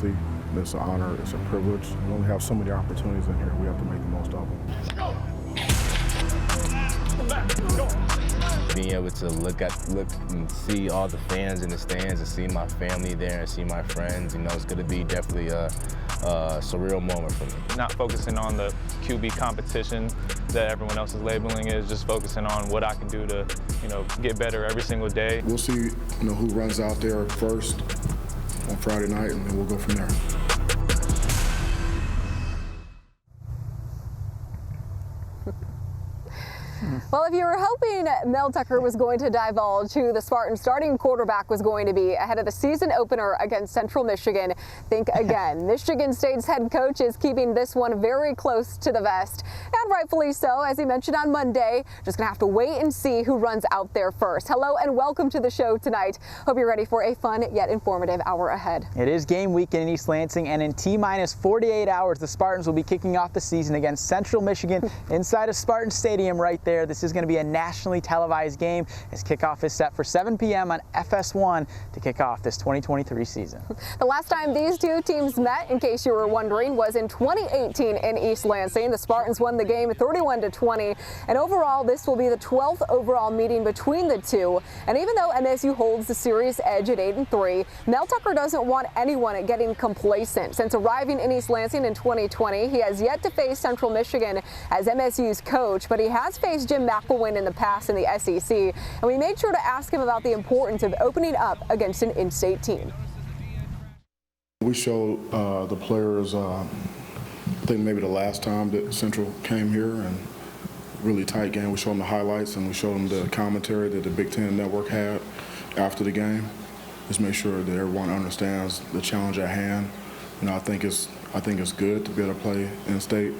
Obviously, it's an honor, it's a privilege. We only have so many opportunities in here. We have to make the most of them. Being able to look and see all the fans in the stands and see my family there and see my friends, it's going to be definitely a surreal moment for me. Not focusing on the QB competition that everyone else is labeling it, just focusing on what I can do to, get better every single day. We'll see, who runs out there first on Friday night, and then we'll go from there. Well, if you were hoping Mel Tucker was going to divulge who the Spartan starting quarterback was going to be ahead of the season opener against Central Michigan, think again. Michigan State's head coach is keeping this one very close to the vest, and rightfully so. As he mentioned on Monday, just going to have to wait and see who runs out there first. Hello and welcome to the show tonight. Hope you're ready for a fun yet informative hour ahead. It is game week in East Lansing, and in T-minus 48 hours, the Spartans will be kicking off the season against Central Michigan inside of Spartan Stadium right there. This is going to be a nationally televised game as kickoff is set for 7 p.m. on FS1 to kick off this 2023 season. The last time these two teams met, in case you were wondering, was in 2018 in East Lansing. The Spartans won the game 31-20, and overall this will be the 12th overall meeting between the two. And even though MSU holds the series edge at 8-3, Mel Tucker doesn't want anyone getting complacent. Since arriving in East Lansing in 2020, he has yet to face Central Michigan as MSU's coach, but he has faced Jim McElwain in the past in the SEC, and we made sure to ask him about the importance of opening up against an in-state team. We showed the players, I think maybe the last time that Central came here, and really tight game. We showed them the highlights and we showed them the commentary that the Big Ten Network had after the game. Just make sure that everyone understands the challenge at hand. I think it's good to be able to play in-state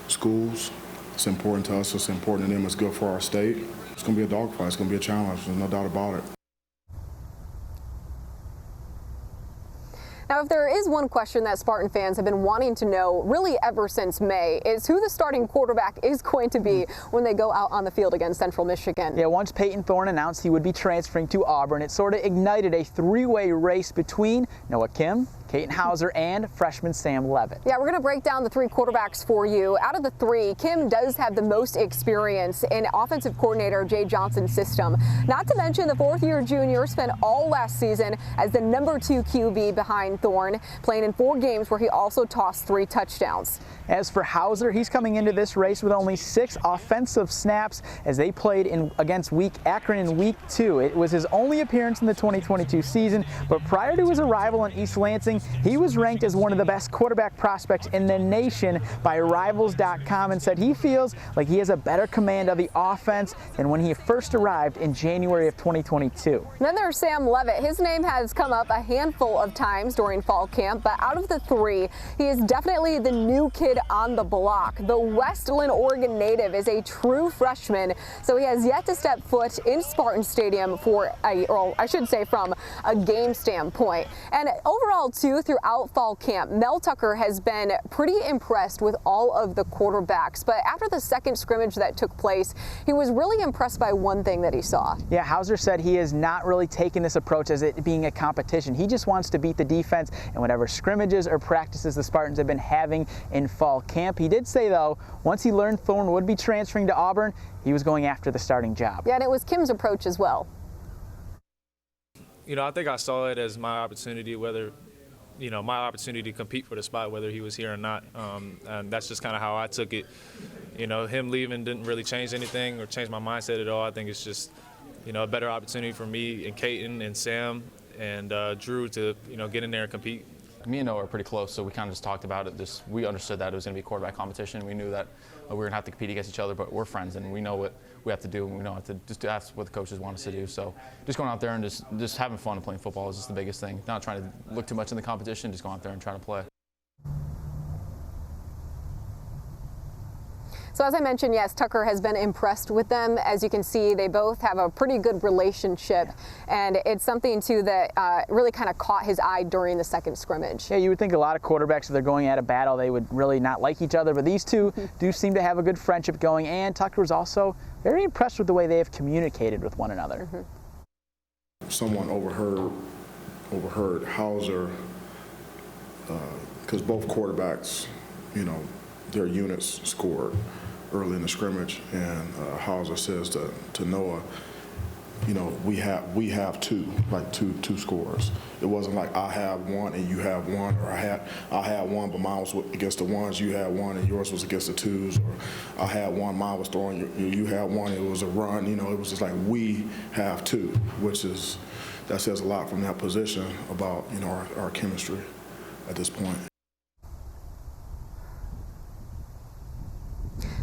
schools. It's important to us, it's important to them, it's good for our state. It's going to be a dogfight, it's going to be a challenge, there's no doubt about it. Now, if there is one question that Spartan fans have been wanting to know really ever since May, it's who the starting quarterback is going to be when they go out on the field against Central Michigan. Yeah, once Peyton Thorne announced he would be transferring to Auburn, it sort of ignited a three-way race between Noah Kim, Katin Hauser, and freshman Sam Levitt. Yeah, we're going to break down the three quarterbacks for you. Out of the three, Kim does have the most experience in offensive coordinator Jay Johnson's system. Not to mention the fourth-year junior spent all last season as the number 2 QB behind Thorne, playing in 4 games where he also tossed 3 touchdowns. As for Hauser, he's coming into this race with only 6 offensive snaps as they played against Akron in week 2. It was his only appearance in the 2022 season, but prior to his arrival in East Lansing, he was ranked as one of the best quarterback prospects in the nation by Rivals.com and said he feels like he has a better command of the offense than when he first arrived in January of 2022. Then there's Sam Levitt. His name has come up a handful of times during fall camp, but out of the 3, he is definitely the new kid on the block. The Westland, Oregon native is a true freshman, so he has yet to step foot in Spartan Stadium from a game standpoint. And overall, too, throughout fall camp, Mel Tucker has been pretty impressed with all of the quarterbacks. But after the second scrimmage that took place, he was really impressed by one thing that he saw. Yeah, Hauser said he has not really taken this approach as it being a competition. He just wants to beat the defense in whatever scrimmages or practices the Spartans have been having in fall camp. He did say, though, once he learned Thorne would be transferring to Auburn, he was going after the starting job. Yeah, and it was Kim's approach as well. I think I saw it as my opportunity, my opportunity to compete for the spot, whether he was here or not. And that's just kind of how I took it. Him leaving didn't really change anything or change my mindset at all. I think it's just, a better opportunity for me and Katin and Sam and Drew to, get in there and compete. Me and Noah are pretty close, so we kind of just talked about it. We understood that it was going to be a quarterback competition. We knew that we were going to have to compete against each other, but we're friends, and we know what we have to do, and we know how to just do that's what the coaches want us to do. So just going out there and just having fun and playing football is just the biggest thing. Not trying to look too much in the competition, just going out there and trying to play. So as I mentioned, yes, Tucker has been impressed with them. As you can see, they both have a pretty good relationship, and it's something too that really kind of caught his eye during the second scrimmage. Yeah, you would think a lot of quarterbacks, if they're going at a battle, they would really not like each other, but these two do seem to have a good friendship going, and Tucker was also very impressed with the way they have communicated with one another. Someone overheard Hauser because both quarterbacks, you know, their units scored early in the scrimmage, and Hauser says to Noah, you know, we have two scores. It wasn't like I have one and you have one, or I had one but mine was against the ones, you had one and yours was against the twos, or I had one, mine was throwing, you had one, it was a run. You know, it was just like we have two, that says a lot from that position about, you know, our chemistry at this point.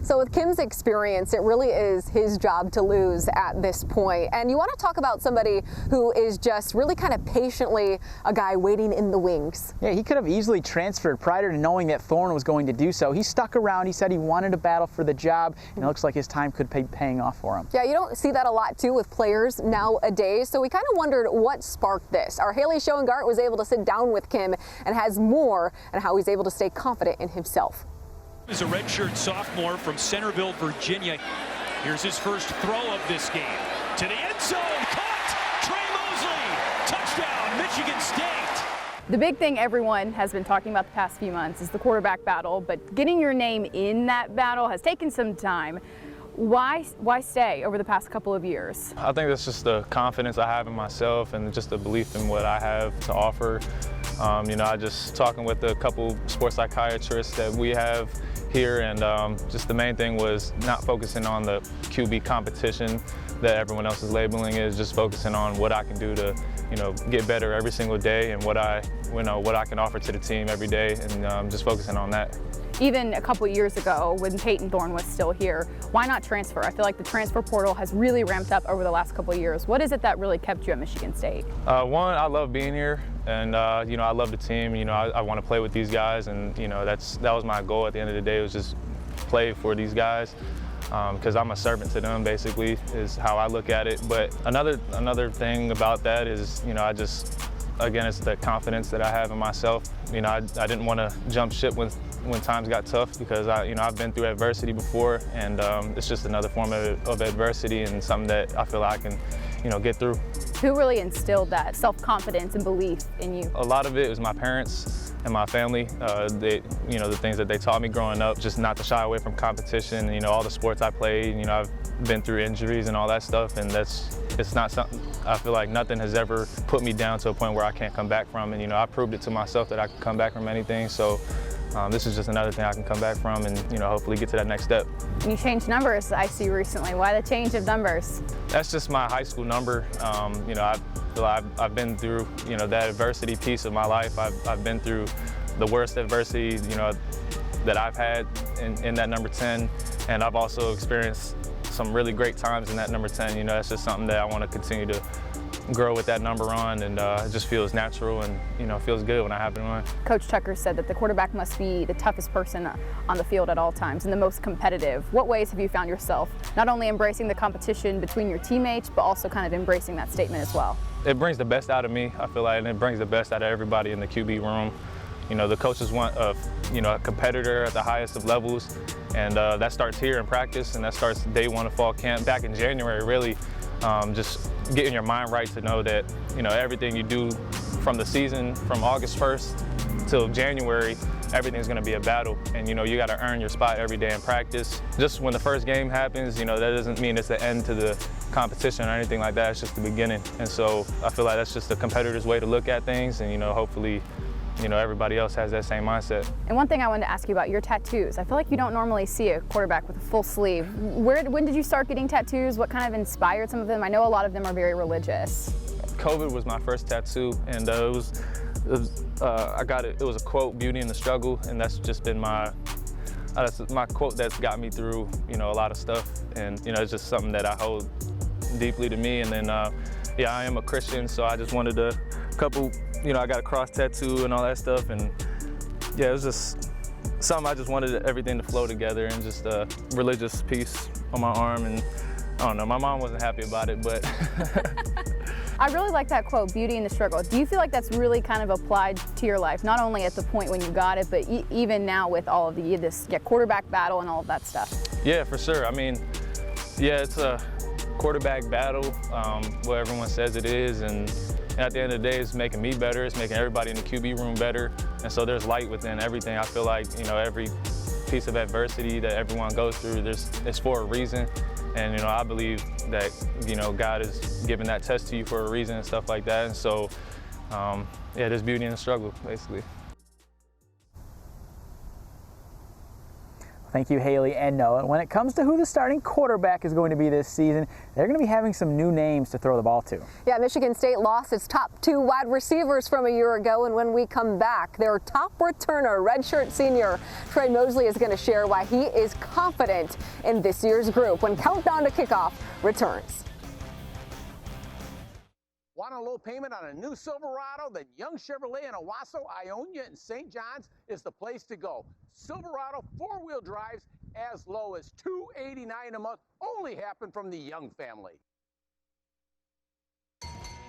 So with Kim's experience, it really is his job to lose at this point. And you want to talk about somebody who is just really kind of patiently a guy waiting in the wings. Yeah, he could have easily transferred prior to knowing that Thorne was going to do so. He stuck around. He said he wanted to battle for the job, and it looks like his time could be paying off for him. Yeah, you don't see that a lot too with players nowadays. So we kind of wondered what sparked this. Our Haley Schoengart was able to sit down with Kim and has more on how he's able to stay confident in himself. Is a redshirt sophomore from Centerville, Virginia. Here's his first throw of this game. To the end zone, caught! Trey Mosley, touchdown, Michigan State. The big thing everyone has been talking about the past few months is the quarterback battle, but getting your name in that battle has taken some time. Why stay over the past couple of years? I think that's just the confidence I have in myself and just the belief in what I have to offer. You know, I just talking with a couple sports psychiatrists that we have here, and just the main thing was not focusing on the QB competition that everyone else is labeling, is just focusing on what I can do to, you know, get better every single day, and what I can offer to the team every day, and just focusing on that. Even a couple years ago, when Peyton Thorne was still here, why not transfer? I feel like the transfer portal has really ramped up over the last couple of years. What is it that really kept you at Michigan State? One, I love being here, and you know, I love the team. You know, I want to play with these guys, and you know, that was my goal at the end of the day, was just play for these guys, because I'm a servant to them, basically, is how I look at it. But another thing about that is, you know, again, it's the confidence that I have in myself. You know, I didn't want to jump ship when times got tough, because I've been through adversity before, and it's just another form of adversity, and something that I feel I can, you know, get through. Who really instilled that self-confidence and belief in you? A lot of it was my parents and my family. You know, the things that they taught me growing up, just not to shy away from competition. You know, all the sports I played, you know, I've been through injuries and all that stuff, and it's not something, I feel like nothing has ever put me down to a point where I can't come back from. And you know, I proved it to myself that I could come back from anything. So this is just another thing I can come back from, and you know, hopefully get to that next step. You changed numbers, I see, recently. Why the change of numbers? That's just my high school number. You know, I've been through, you know, that adversity piece of my life. I've been through the worst adversity, you know, that I've had in that number 10, and I've also experienced some really great times in that number 10. You know, that's just something that I want to continue to grow with that number on, and it just feels natural, and you know, feels good when I have it on. Coach Tucker said that the quarterback must be the toughest person on the field at all times and the most competitive. What ways have you found yourself not only embracing the competition between your teammates, but also kind of embracing that statement as well? It brings the best out of me, I feel like, and it brings the best out of everybody in the QB room. You know, the coaches want a competitor at the highest of levels, and that starts here in practice, and that starts day one of fall camp. Back in January, really, just getting your mind right to know that, you know, everything you do from the season, from August 1st till January, everything's going to be a battle, and you know, you got to earn your spot every day in practice. Just when the first game happens, you know, that doesn't mean it's the end to the competition or anything like that. It's just the beginning, and so I feel like that's just the competitor's way to look at things, and you know, hopefully, you know, everybody else has that same mindset. And one thing I wanted to ask you about your tattoos. I feel like you don't normally see a quarterback with a full sleeve. When did you start getting tattoos? What kind of inspired some of them? I know a lot of them are very religious. COVID was my first tattoo, and I got it. It was a quote, "Beauty in the struggle," and that's just been my quote that's got me through, you know, a lot of stuff. And you know, it's just something that I hold deeply to me. And then, yeah, I am a Christian, so I just wanted a couple. You know, I got a cross tattoo and all that stuff, and yeah, it was just something I just wanted everything to flow together, and just a religious piece on my arm. And I don't know, my mom wasn't happy about it, but. I really like that quote, "Beauty in the struggle." Do you feel like that's really kind of applied to your life, not only at the point when you got it, but even now with all of this quarterback battle and all of that stuff? Yeah, for sure. I mean, yeah, it's a quarterback battle, what everyone says it is, and And at the end of the day, it's making me better. It's making everybody in the QB room better. And so there's light within everything. I feel like, you know, every piece of adversity that everyone goes through, it's for a reason. And, you know, I believe that, you know, God is giving that test to you for a reason and stuff like that. And so, yeah, there's beauty in the struggle, basically. Thank you, Haley and Noah. When it comes to who the starting quarterback is going to be this season, they're going to be having some new names to throw the ball to. Yeah, Michigan State lost its top 2 wide receivers from a year ago, and when we come back, their top returner, redshirt senior Trey Mosley, is going to share why he is confident in this year's group when Countdown to Kickoff returns. Want a low payment on a new Silverado? Then Young Chevrolet in Owasso, Ionia, and St. John's is the place to go. Silverado 4-wheel drives as low as $289 a month only happen from the Young family.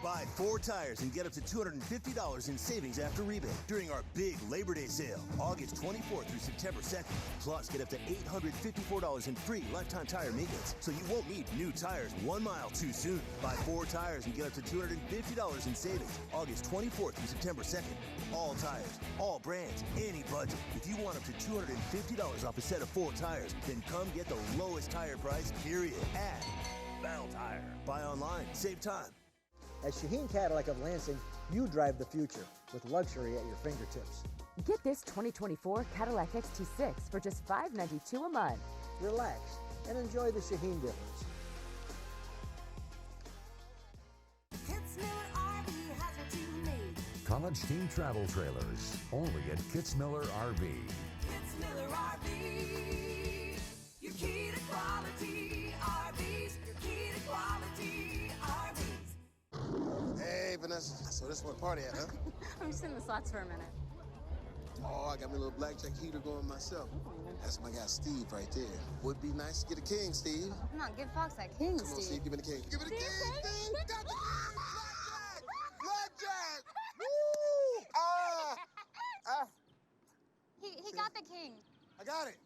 Buy 4 tires and get up to $250 in savings after rebate during our big Labor Day sale, August 24th through September 2nd. Plus, get up to $854 in free lifetime tire maintenance, so you won't need new tires 1 mile too soon. Buy 4 tires and get up to $250 in savings, August 24th through September 2nd. All tires, all brands, any budget. If you want up to $250 off a set of 4 tires, then come get the lowest tire price, period, at Battle Tire. Buy online, save time. At Shaheen Cadillac of Lansing, you drive the future with luxury at your fingertips. Get this 2024 Cadillac XT6 for just $592 a month. Relax and enjoy the Shaheen difference. College Team Travel Trailers, only at Kitzmiller RV. Kitzmiller RV, your key to quality RVs, your key to quality RVs. Hey, Vanessa, so this is where the party at, huh? I'm just in the slots for a minute. Oh, I got me a little blackjack heater going myself. That's my guy Steve right there. Would be nice to get a king, Steve. Come on, give Fox that king, Come on, Steve, give me the king. Give me the king, Steve! Got the king! Blackjack! Blackjack! Woo! He got the king. I got it.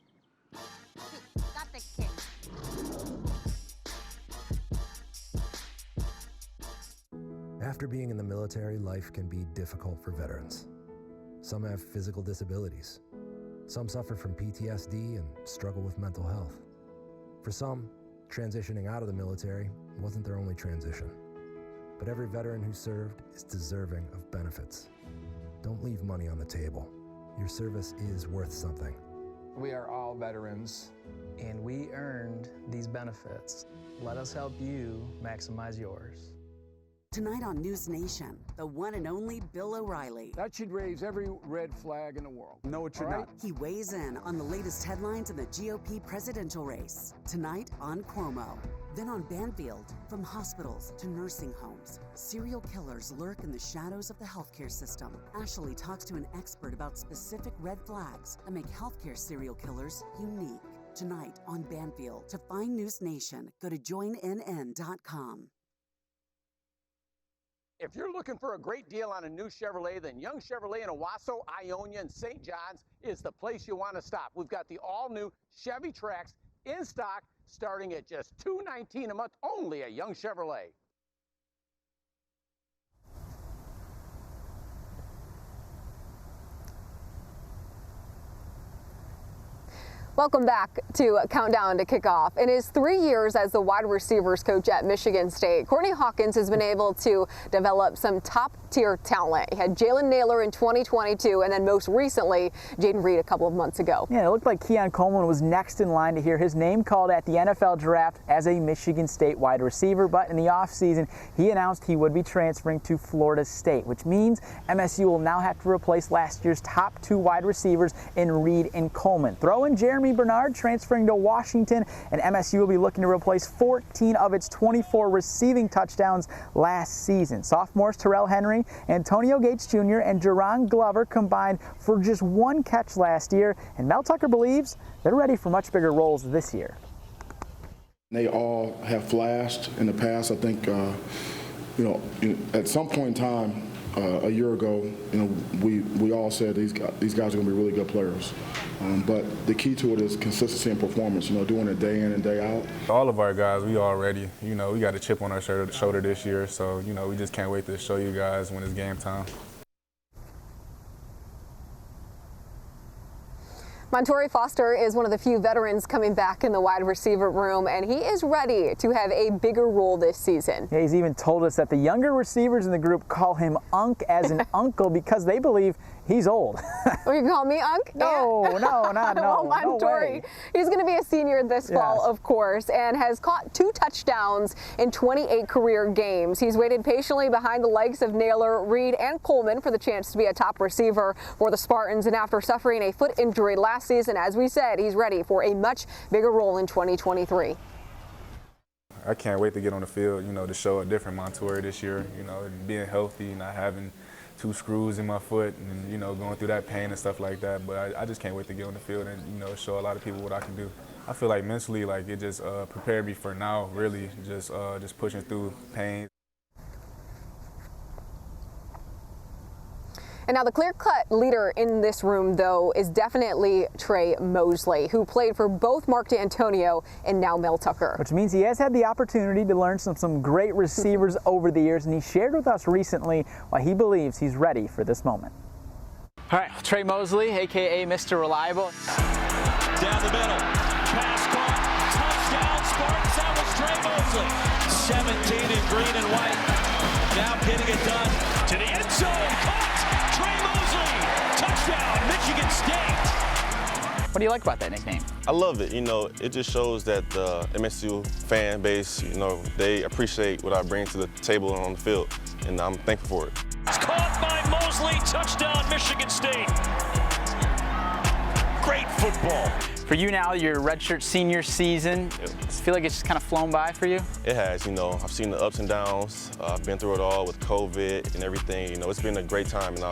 He got the king. After being in the military, life can be difficult for veterans. Some have physical disabilities. Some suffer from PTSD and struggle with mental health. For some, transitioning out of the military wasn't their only transition. But every veteran who served is deserving of benefits. Don't leave money on the table. Your service is worth something. We are all veterans, and we earned these benefits. Let us help you maximize yours. Tonight on News Nation, the one and only Bill O'Reilly. That should raise every red flag in the world. No, it should not. He weighs in on the latest headlines in the GOP presidential race. Tonight on Cuomo. Then on Banfield, from hospitals to nursing homes, serial killers lurk in the shadows of the healthcare system. Ashley talks to an expert about specific red flags that make healthcare serial killers unique. Tonight on Banfield. To find News Nation, go to joinnn.com. If you're looking for a great deal on a new Chevrolet, then Young Chevrolet in Owasso, Ionia, and St. John's is the place you want to stop. We've got the all-new Chevy Trax in stock, starting at just $219 a month, only at Young Chevrolet. Welcome back to Countdown to Kickoff. In his 3 years as the wide receivers coach at Michigan State, Courtney Hawkins has been able to develop some top-tier talent. He had Jalen Naylor in 2022, and then most recently, Jaden Reed a couple of months ago. Yeah, it looked like Keon Coleman was next in line to hear his name called at the NFL draft as a Michigan State wide receiver, but in the offseason, he announced he would be transferring to Florida State, which means MSU will now have to replace last year's top 2 wide receivers in Reed and Coleman. Throw in Jeremy Bernard transferring to Washington, and MSU will be looking to replace 14 of its 24 receiving touchdowns last season. Sophomores Terrell Henry, Antonio Gates Jr., and Jerron Glover combined for just 1 catch last year, and Mel Tucker believes they're ready for much bigger roles this year. They all have flashed in the past. I think, at some point in time, a year ago, you know, we all said these guys are going to be really good players. But the key to it is consistency and performance, you know, doing it day in and day out. All of our guys, we all ready. You know, we got a chip on our shoulder this year, so, you know, we just can't wait to show you guys when it's game time. Montorie Foster is one of the few veterans coming back in the wide receiver room, and he is ready to have a bigger role this season. Yeah, he's even told us that the younger receivers in the group call him Unc as an uncle because they believe he's old. Oh, you call me Unc? No, Yeah. no, not no. Well, Montorie, he's going to be a senior this fall, of course, and has caught 2 touchdowns in 28 career games. He's waited patiently behind the legs of Naylor, Reed, and Coleman for the chance to be a top receiver for the Spartans, and after suffering a foot injury last season, as we said, he's ready for a much bigger role in 2023. I can't wait to get on the field, you know, to show a different Montorie this year, you know, being healthy, not having 2 screws in my foot and, you know, going through that pain and stuff like that. But I just can't wait to get on the field and, you know, show a lot of people what I can do. I feel like mentally, like, it just prepared me for now, really, just pushing through pain. And now the clear-cut leader in this room, though, is definitely Trey Mosley, who played for both Mark D'Antonio and now Mel Tucker. Which means he has had the opportunity to learn some great receivers over the years, and he shared with us recently why he believes he's ready for this moment. All right, Trey Mosley, a.k.a. Mr. Reliable. Down the middle, pass caught, touchdown, Spartans. That was Trey Mosley. 17 in green and white. Now getting it done to the end zone. Caught. Trey Mosley. Touchdown, Michigan State. What do you like about that nickname? I love it. You know, it just shows that the MSU fan base, you know, they appreciate what I bring to the table and on the field, and I'm thankful for it. It's caught by Mosley. Touchdown, Michigan State. Great football. For you now, your redshirt senior season, does it feel like it's just kind of flown by for you? It has, you know, I've seen the ups and downs. I've been through it all with COVID and everything. You know, it's been a great time, and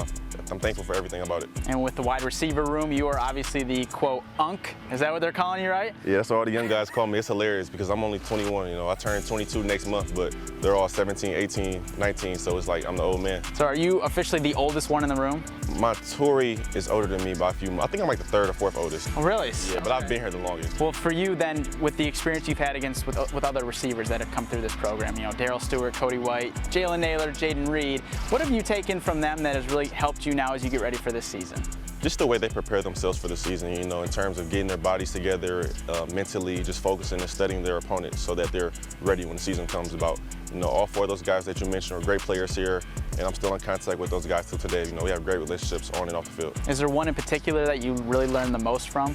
I'm thankful for everything about it. And with the wide receiver room, you are obviously the, quote, Unc. Is that what they're calling you, right? Yeah, that's what all the young guys call me. It's hilarious because I'm only 21, you know. I turn 22 next month, but they're all 17, 18, 19, so it's like I'm the old man. So are you officially the oldest one in the room? Montorie is older than me by a few months. I think I'm like the 3rd or 4th oldest. Oh, really? Yeah, but I've been here the longest. Well, for you then, with the experience you've had with other receivers that have come through this program, you know, Darrell Stewart, Cody White, Jalen Naylor, Jaden Reed, what have you taken from them that has really helped you now as you get ready for this season? Just the way they prepare themselves for the season, you know, in terms of getting their bodies together, mentally, just focusing and studying their opponents so that they're ready when the season comes about. You know, all 4 of those guys that you mentioned are great players here, and I'm still in contact with those guys till today. You know, we have great relationships on and off the field. Is there one in particular that you really learned the most from?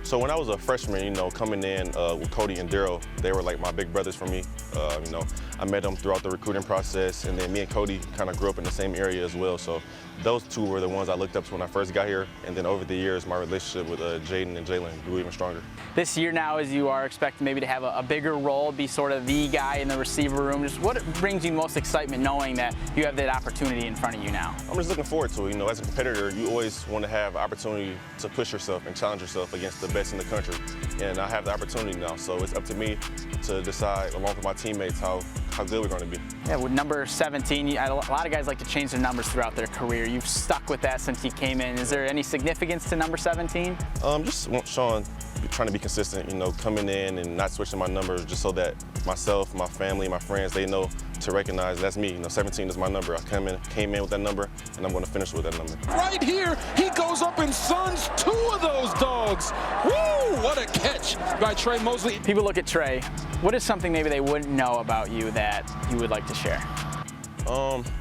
So when I was a freshman, you know, coming in with Cody and Darrell, they were like my big brothers for me. You know, I met them throughout the recruiting process, and then me and Cody kind of grew up in the same area as well. So those 2 were the ones I looked up to when I first got here, and then over the years, my relationship with Jaden and Jalen grew even stronger. This year now, as you are expected maybe to have a bigger role, be sort of the guy in the receiver room, just what brings you most excitement knowing that you have that opportunity in front of you now? I'm just looking forward to it. You know, as a competitor, you always want to have opportunity to push yourself and challenge yourself against the best in the country. And I have the opportunity now, so it's up to me to decide, along with my teammates, how good we're going to be. Yeah, with number 17, a lot of guys like to change their numbers throughout their career. You've stuck with that since you came in. Is there any significance to number 17? Just Sean trying to be consistent, you know, coming in and not switching my numbers just so that myself, my family, my friends, they know to recognize that's me. You know, 17 is my number. I came in with that number, and I'm going to finish with that number. Right here, he goes up and suns 2 of those dogs. Woo! What a catch by Trey Mosley. People look at Trey. What is something maybe they wouldn't know about you that you would like to share?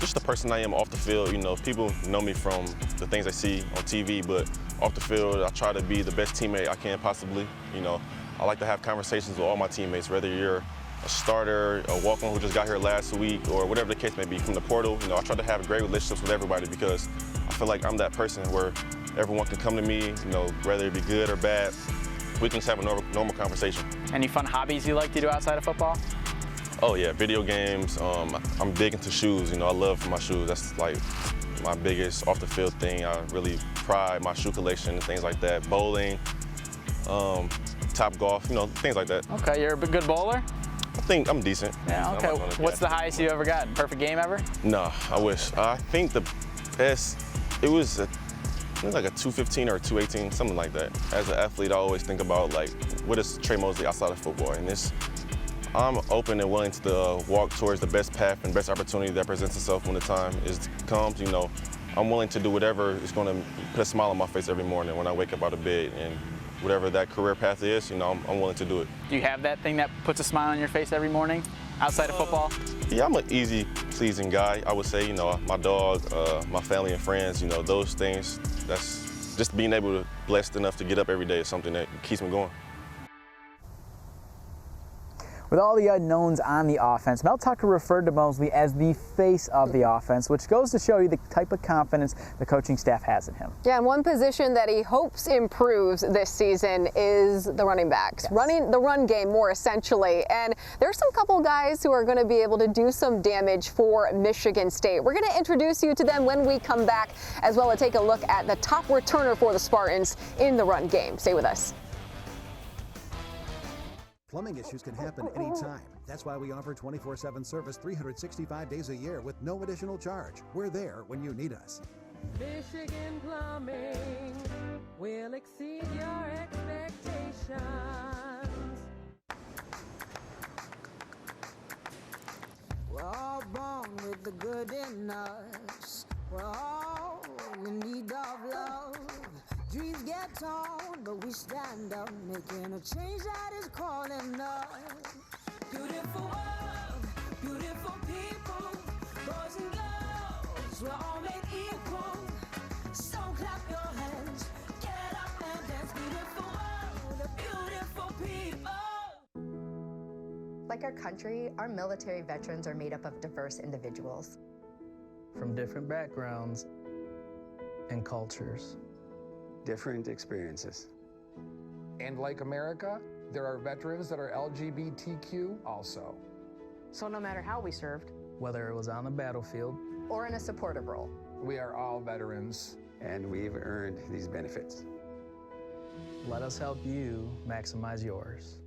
Just the person I am off the field. You know, people know me from the things I see on TV, but off the field, I try to be the best teammate I can possibly. You know, I like to have conversations with all my teammates, whether you're a starter, a walk-on who just got here last week, or whatever the case may be, from the portal. You know, I try to have great relationships with everybody because I feel like I'm that person where everyone can come to me, you know, whether it be good or bad. We can just have a normal conversation. Any fun hobbies you like to do outside of football? Oh yeah, video games. I'm big into shoes. You know, I love my shoes. That's like my biggest off the field thing. I really pride my shoe collection and things like that. Bowling, Top Golf, you know, things like that. Okay, you're a good bowler? I think I'm decent. Yeah, okay. What's the highest you ever gotten? Perfect game ever? No, I wish. I think the best, it was like a 215 or a 218, something like that. As an athlete, I always think about, like, what is Trey Mosley outside of football? And I'm open and willing to walk towards the best path and best opportunity that presents itself when the time comes. You know, I'm willing to do whatever is going to put a smile on my face every morning when I wake up out of bed, and whatever that career path is, you know, I'm willing to do it. Do you have that thing that puts a smile on your face every morning outside of football? Yeah, I'm an easy pleasing guy, I would say. You know, my dog, my family and friends, you know, those things, that's just being able to, blessed enough to get up every day is something that keeps me going. With all the unknowns on the offense, Mel Tucker referred to Mosley as the face of the offense, which goes to show you the type of confidence the coaching staff has in him. Yeah, and one position that he hopes improves this season is the running backs. Yes. Running the run game more essentially. And there's some couple guys who are going to be able to do some damage for Michigan State. We're going to introduce you to them when we come back, as well as take a look at the top returner for the Spartans in the run game. Stay with us. Plumbing issues can happen anytime. That's why we offer 24/7 service 365 days a year with no additional charge. We're there when you need us. Michigan Plumbing will exceed your expectations. We're all born with the good in us. We're all in need of love. Dreams get torn, but we stand up, making a change that is calling us. Beautiful world, beautiful people, boys and girls, we're all made equal. So clap your hands, get up and dance. Beautiful world, beautiful people. Like our country, our military veterans are made up of diverse individuals. From different backgrounds and cultures. Different experiences. And like America, there are veterans that are LGBTQ also. So no matter how we served, whether it was on the battlefield or in a supportive role, we are all veterans. And we've earned these benefits. Let us help you maximize yours.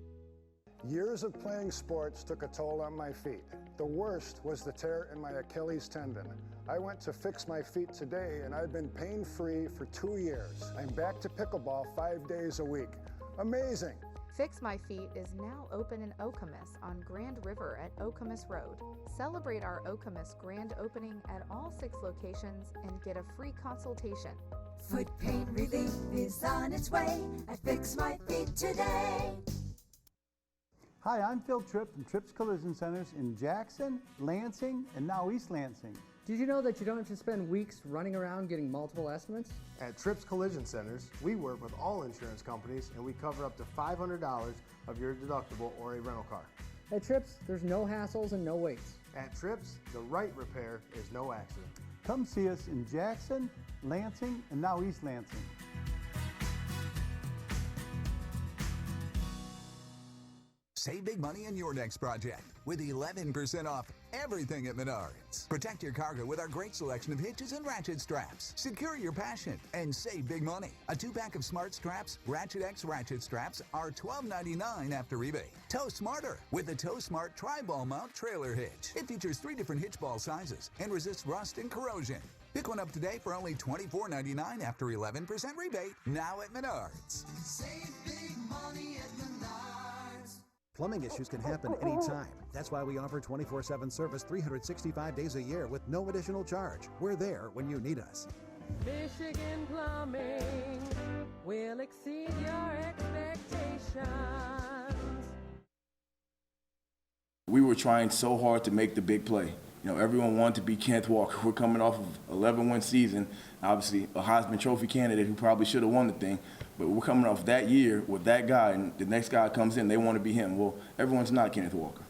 Years of playing sports took a toll on my feet. The worst was the tear in my Achilles tendon. I went to fix my feet today, and I've been pain-free for 2 years. I'm back to pickleball 5 days a week. Amazing! Fix My Feet is now open in Okemos on Grand River at Okemos Road. Celebrate our Okemos grand opening at all 6 locations and get a free consultation. Foot pain relief is on its way. I Fix My Feet today. Hi, I'm Phil Tripp from Tripp's Collision Centers in Jackson, Lansing, and now East Lansing. Did you know that you don't have to spend weeks running around getting multiple estimates? At Tripp's Collision Centers, we work with all insurance companies and we cover up to $500 of your deductible or a rental car. At Tripp's, there's no hassles and no waits. At Tripp's, the right repair is no accident. Come see us in Jackson, Lansing, and now East Lansing. Save big money on your next project with 11% off everything at Menards. Protect your cargo with our great selection of hitches and ratchet straps. Secure your passion and save big money. A 2-pack of Smart Straps, Ratchet X ratchet straps are $12.99 after rebate. Tow smarter with the Tow Smart Tri-Ball Mount Trailer Hitch. It features 3 different hitch ball sizes and resists rust and corrosion. Pick one up today for only $24.99 after 11% rebate, now at Menards. Save big money at Menards. Plumbing issues can happen anytime. That's why we offer 24/7 service 365 days a year with no additional charge. We're there when you need us. Michigan Plumbing will exceed your expectations. We were trying so hard to make the big play. You know, everyone wanted to be Kenneth Walker. We're coming off of 11-win season, obviously a Heisman Trophy candidate who probably should have won the thing. But we're coming off that year with that guy, and the next guy comes in, they want to be him. Well, everyone's not Kenneth Walker.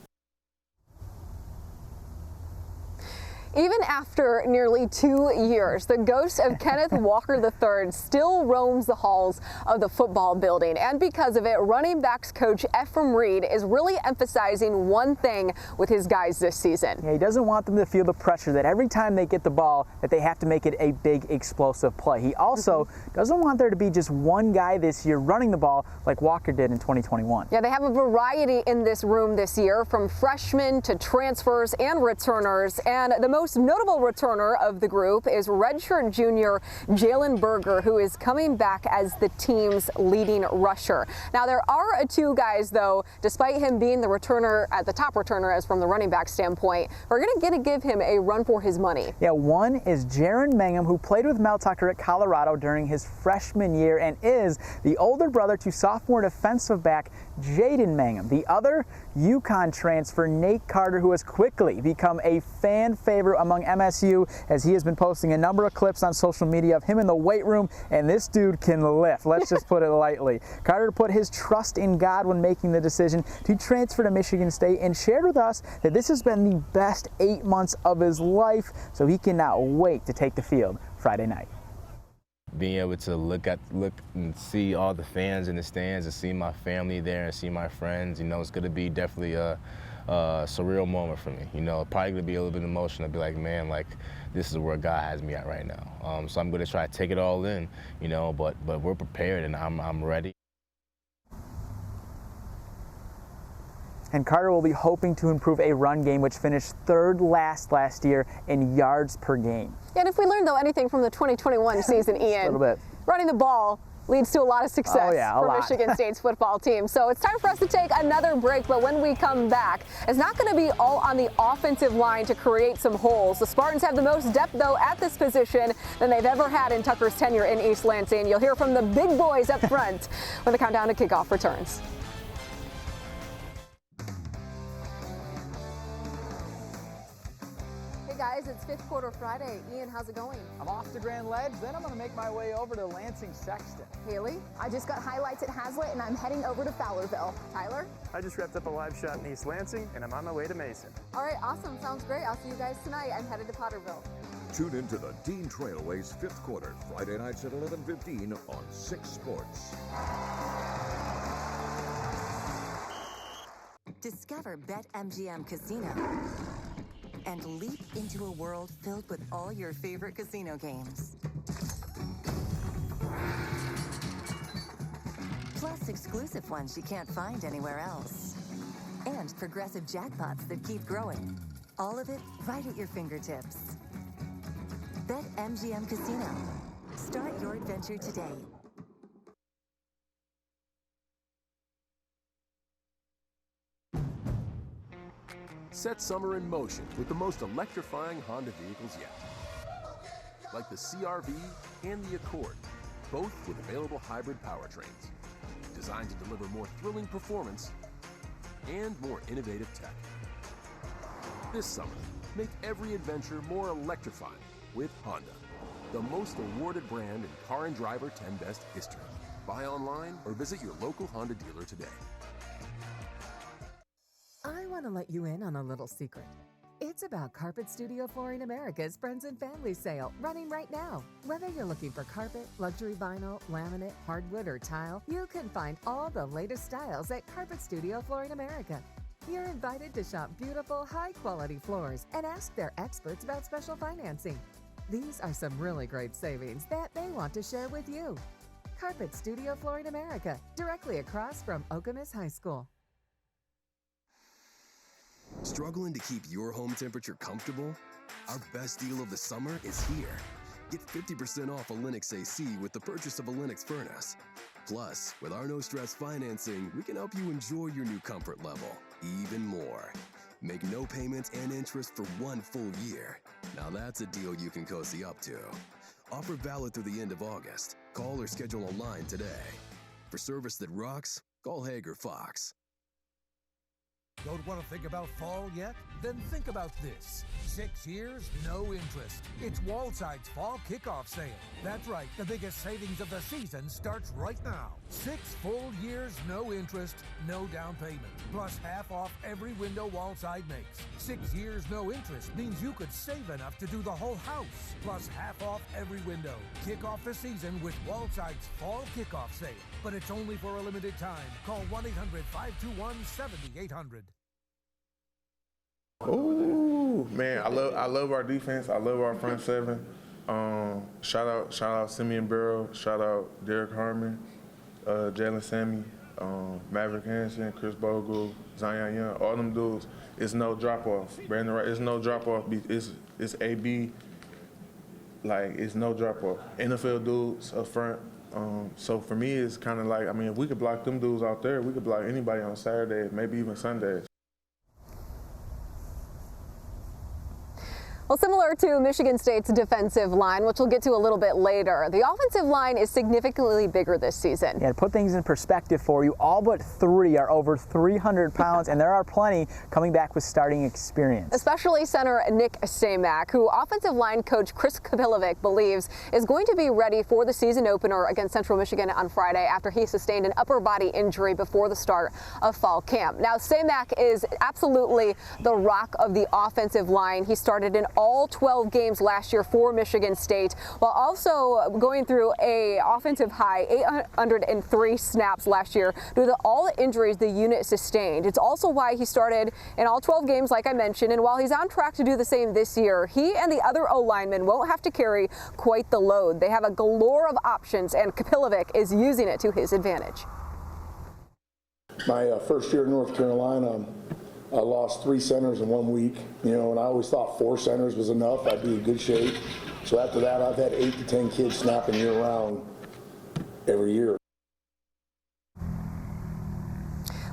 Even after nearly 2 years, the ghost of Kenneth Walker III still roams the halls of the football building. And because of it, running backs coach Ephraim Reed is really emphasizing one thing with his guys this season. Yeah, he doesn't want them to feel the pressure that every time they get the ball that they have to make it a big explosive play. He also doesn't want there to be just one guy this year running the ball like Walker did in 2021. Yeah, they have a variety in this room this year, from freshmen to transfers and returners. And the most notable returner of the group is redshirt junior Jalen Berger, who is coming back as the team's leading rusher. Now, there are two guys, though, despite him being the returner, at the top returner as from the running back standpoint, we're going to give him a run for his money. Yeah, one is Jaron Mangum, who played with Mel Tucker at Colorado during his freshman year and is the older brother to sophomore defensive back Jaden Mangum. The other, UConn transfer Nate Carter, who has quickly become a fan favorite among MSU, as he has been posting a number of clips on social media of him in the weight room, and this dude can lift. Let's just put it lightly. Carter put his trust in God when making the decision to transfer to Michigan State and shared with us that this has been the best 8 months of his life, so he cannot wait to take the field Friday night. Being able to look and see all the fans in the stands and see my family there and see my friends, you know, it's going to be definitely a surreal moment for me. You know, probably going to be a little bit emotional. Be like, man, like, this is where God has me at right now. So I'm going to try to take it all in, you know, but we're prepared and I'm ready. And Carter will be hoping to improve a run game, which finished third last year in yards per game. And if we learned, though, anything from the 2021 season, Ian, a little bit. Running the ball leads to a lot of success for Michigan State's football team. So it's time for us to take another break, but when we come back, it's not going to be all on the offensive line to create some holes. The Spartans have the most depth, though, at this position than they've ever had in Tucker's tenure in East Lansing. You'll hear from the big boys up front when the countdown to kickoff returns. Guys, it's Fifth Quarter Friday. Ian, how's it going? I'm off to Grand Ledge, then I'm going to make my way over to Lansing Sexton. Haley? I just got highlights at Hazlitt and I'm heading over to Fowlerville. Tyler? I just wrapped up a live shot in East Lansing and I'm on my way to Mason. All right, awesome. Sounds great. I'll see you guys tonight. I'm headed to Potterville. Tune into the Dean Trailways Fifth Quarter, Friday nights at 11:15 on 6 Sports. Discover BetMGM Casino and leap into a world filled with all your favorite casino games. Plus exclusive ones you can't find anywhere else. And progressive jackpots that keep growing. All of it right at your fingertips. BetMGM Casino. Start your adventure today. Set summer in motion with the most electrifying Honda vehicles yet. Like the CR-V and the Accord, both with available hybrid powertrains. Designed to deliver more thrilling performance and more innovative tech. This summer, make every adventure more electrifying with Honda, the most awarded brand in Car and Driver 10 Best history. Buy online or visit your local Honda dealer today. I want to let you in on a little secret. It's about Carpet Studio Flooring America's Friends and Family Sale, running right now. Whether you're looking for carpet, luxury vinyl, laminate, hardwood, or tile, you can find all the latest styles at Carpet Studio Flooring America. You're invited to shop beautiful, high-quality floors and ask their experts about special financing. These are some really great savings that they want to share with you. Carpet Studio Flooring America, directly across from Okemos High School. Struggling to keep your home temperature comfortable? Our best deal of the summer is here. Get 50% off a Lennox AC with the purchase of a Lennox furnace. Plus, with our no-stress financing, we can help you enjoy your new comfort level even more. Make no payments and interest for 1 full year. Now that's a deal you can cozy up to. Offer valid through the end of August. Call or schedule online today. For service that rocks, call Hager Fox. Don't want to think about fall yet? Then think about this. 6 years, no interest. It's Wallside's Fall Kickoff Sale. That's right, the biggest savings of the season starts right now. 6 full years, no interest, no down payment. Plus half off every window Wallside makes. 6 years, no interest means you could save enough to do the whole house. Plus half off every window. Kick off the season with Wallside's Fall Kickoff Sale. But it's only for a limited time. Call 1-800-521-7800. Ooh, man, I love our defense. I love our front seven. Shout out Simeon Burrow. Shout out Derek Harmon, Jalen Sammy, Maverick Hansen, Chris Bogle, Zion Young. All them dudes. It's no drop off. Brandon Wright. It's no drop off. It's AB. Like it's no drop off. NFL dudes up front. So for me, it's kind of like, I mean, if we could block them dudes out there, we could block anybody on Saturday, maybe even Sundays. Well, similar to Michigan State's defensive line, which we'll get to a little bit later, the offensive line is significantly bigger this season. Yeah, to put things in perspective for you, all but 3 are over 300 pounds, and there are plenty coming back with starting experience. Especially center Nick Samak, who offensive line coach Chris Kapilovic believes is going to be ready for the season opener against Central Michigan on Friday after he sustained an upper body injury before the start of fall camp. Now, Samak is absolutely the rock of the offensive line. He started in all 12 games last year for Michigan State, while also going through a offensive high 803 snaps last year due to all the injuries the unit sustained. It's also why he started in all 12 games, like I mentioned, and while he's on track to do the same this year, he and the other O-linemen won't have to carry quite the load. They have a galore of options, and Kapilovic is using it to his advantage. My first year in North Carolina, I lost 3 centers in 1 week, and I always thought 4 centers was enough. I'd be in good shape. So after that, I've had 8 to 10 kids snapping year-round every year.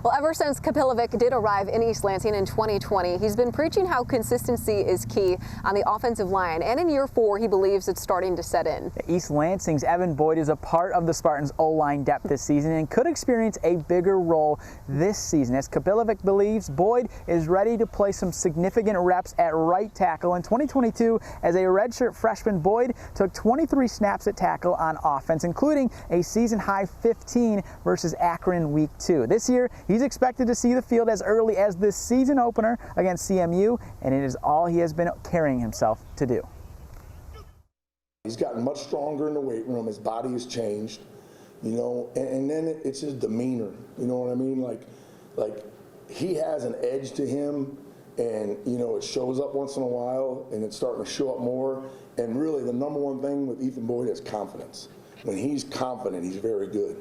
Well, ever since Kapilovic did arrive in East Lansing in 2020, he's been preaching how consistency is key on the offensive line. And in year 4, he believes it's starting to set in. East Lansing's Evan Boyd is a part of the Spartans' O-line depth this season and could experience a bigger role this season. As Kapilovic believes, Boyd is ready to play some significant reps at right tackle. In 2022, as a redshirt freshman, Boyd took 23 snaps at tackle on offense, including a season-high 15 versus Akron in Week 2. This year, he's expected to see the field as early as the season opener against CMU, and it is all he has been carrying himself to do. He's gotten much stronger in the weight room. His body has changed, and then it's his demeanor. You know what I mean? Like he has an edge to him, and it shows up once in a while, and it's starting to show up more. And really, the number one thing with Ethan Boyd is confidence. When he's confident, he's very good.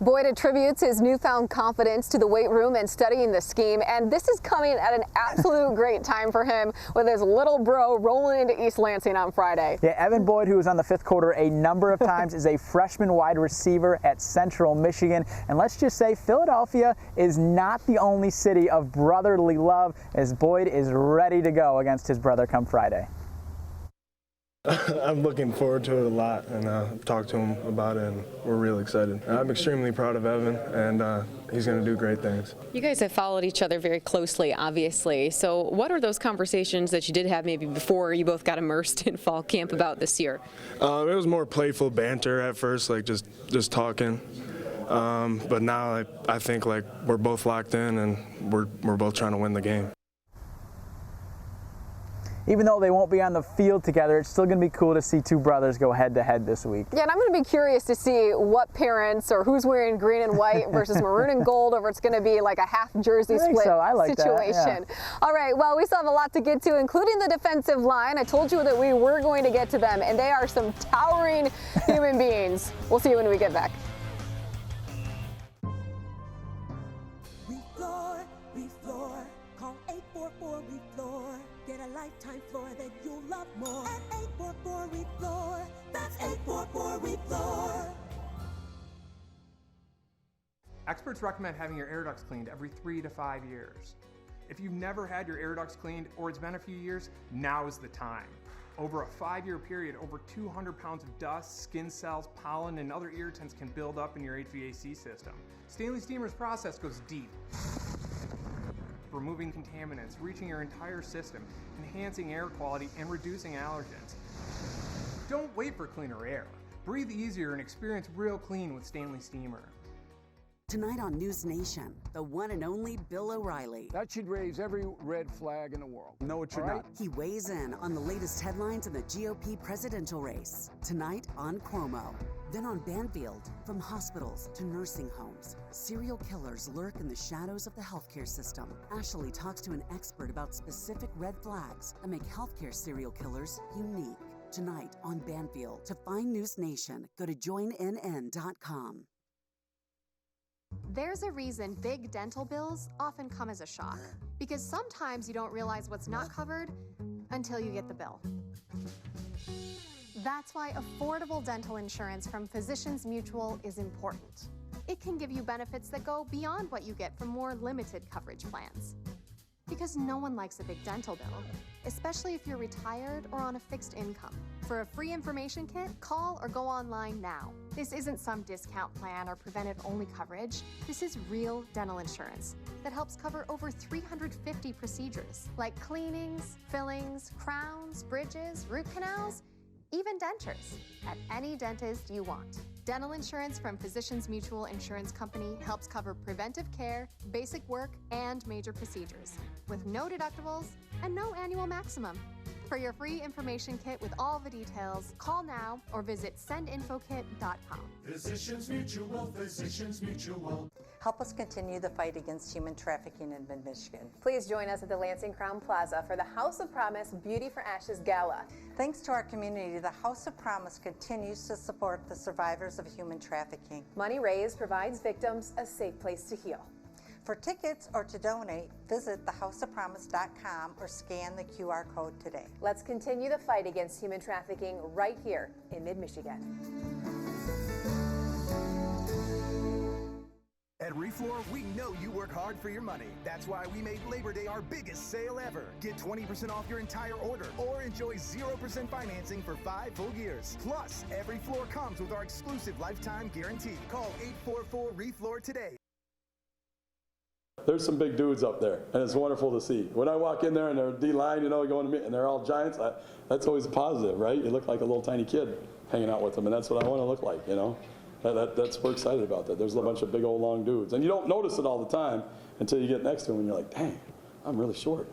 Boyd attributes his newfound confidence to the weight room and studying the scheme, and this is coming at an absolute great time for him with his little bro rolling into East Lansing on Friday. Yeah, Evan Boyd, who was on the 5th quarter a number of times, is a freshman wide receiver at Central Michigan. And let's just say Philadelphia is not the only city of brotherly love, as Boyd is ready to go against his brother come Friday. I'm looking forward to it a lot, and I've talked to him about it, and we're really excited. I'm extremely proud of Evan, and he's going to do great things. You guys have followed each other very closely, obviously. So what are those conversations that you did have maybe before you both got immersed in fall camp about this year? It was more playful banter at first, like just talking. But now I think like we're both locked in, and we're both trying to win the game. Even though they won't be on the field together, it's still going to be cool to see 2 brothers go head-to-head this week. Yeah, and I'm going to be curious to see what parents or who's wearing green and white versus maroon and gold, or if it's going to be like a half jersey split situation. Yeah. All right, well, we still have a lot to get to, including the defensive line. I told you that we were going to get to them, and they are some towering human beings. We'll see you when we get back. Call 844-REFLOOR. Get a lifetime floor that you'll love more. At 844-REFLOOR. That's 844-REFLOOR. Experts recommend having your air ducts cleaned every 3 to 5 years. If you've never had your air ducts cleaned or it's been a few years, now is the time. Over a 5-year period, over 200 pounds of dust, skin cells, pollen, and other irritants can build up in your HVAC system. Stanley Steamer's process goes deep, removing contaminants, reaching your entire system, enhancing air quality, and reducing allergens. Don't wait for cleaner air. Breathe easier and experience real clean with Stanley Steamer. Tonight on News Nation, the one and only Bill O'Reilly. That should raise every red flag in the world. No, it should not. He weighs in on the latest headlines in the GOP presidential race. Tonight on Cuomo. Then on Banfield, from hospitals to nursing homes, serial killers lurk in the shadows of the healthcare system. Ashley talks to an expert about specific red flags that make healthcare serial killers unique. Tonight on Banfield. To find News Nation, go to joinnn.com. There's a reason big dental bills often come as a shock, because sometimes you don't realize what's not covered until you get the bill. That's why affordable dental insurance from Physicians Mutual is important. It can give you benefits that go beyond what you get from more limited coverage plans. Because no one likes a big dental bill, especially if you're retired or on a fixed income. For a free information kit, call or go online now. This isn't some discount plan or preventive-only coverage. This is real dental insurance that helps cover over 350 procedures, like cleanings, fillings, crowns, bridges, root canals, even dentures, at any dentist you want. Dental insurance from Physicians Mutual Insurance Company helps cover preventive care, basic work, and major procedures, with no deductibles and no annual maximum. For your free information kit with all the details, call now or visit sendinfokit.com. Physicians Mutual, Physicians Mutual. Help us continue the fight against human trafficking in Mid-Michigan. Please join us at the Lansing Crown Plaza for the House of Promise Beauty for Ashes Gala. Thanks to our community, the House of Promise continues to support the survivors of human trafficking. Money raised provides victims a safe place to heal. For tickets or to donate, visit thehouseofpromise.com or scan the QR code today. Let's continue the fight against human trafficking right here in Mid-Michigan. At Refloor, we know you work hard for your money. That's why we made Labor Day our biggest sale ever. Get 20% off your entire order or enjoy 0% financing for 5 full years. Plus, every floor comes with our exclusive lifetime guarantee. Call 844-REFLOOR today. There's some big dudes up there, and it's wonderful to see. When I walk in there and they're D-line, going to meet, and they're all giants, that's always a positive, right? You look like a little tiny kid hanging out with them, and that's what I want to look like, That's we're excited about that. There's a bunch of big old long dudes, and you don't notice it all the time until you get next to them, and you're like, dang, I'm really short.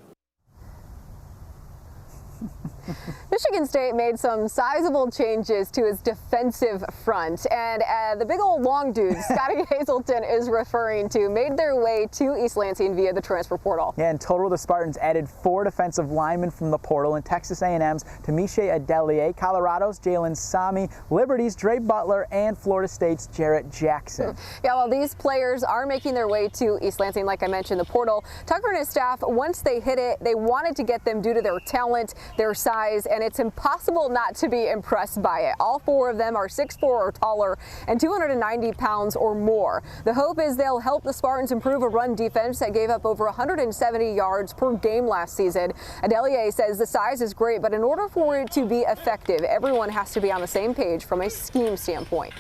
Michigan State made some sizable changes to its defensive front, and the big old long dudes Scotty Hazelton is referring to made their way to East Lansing via the transfer portal. Yeah, in total, the Spartans added 4 defensive linemen from the portal, and Texas A&M's Tamisha Adelier, Colorado's Jalen Sami, Liberty's Dre Butler, and Florida State's Jarrett Jackson. Yeah, well, these players are making their way to East Lansing, like I mentioned, the portal. Tucker and his staff, once they hit it, they wanted to get them due to their talent, their size, and it's impossible not to be impressed by it. All 4 of them are 6'4" or taller and 290 pounds or more. The hope is they'll help the Spartans improve a run defense that gave up over 170 yards per game last season. Adelier says the size is great, but in order for it to be effective, everyone has to be on the same page from a scheme standpoint.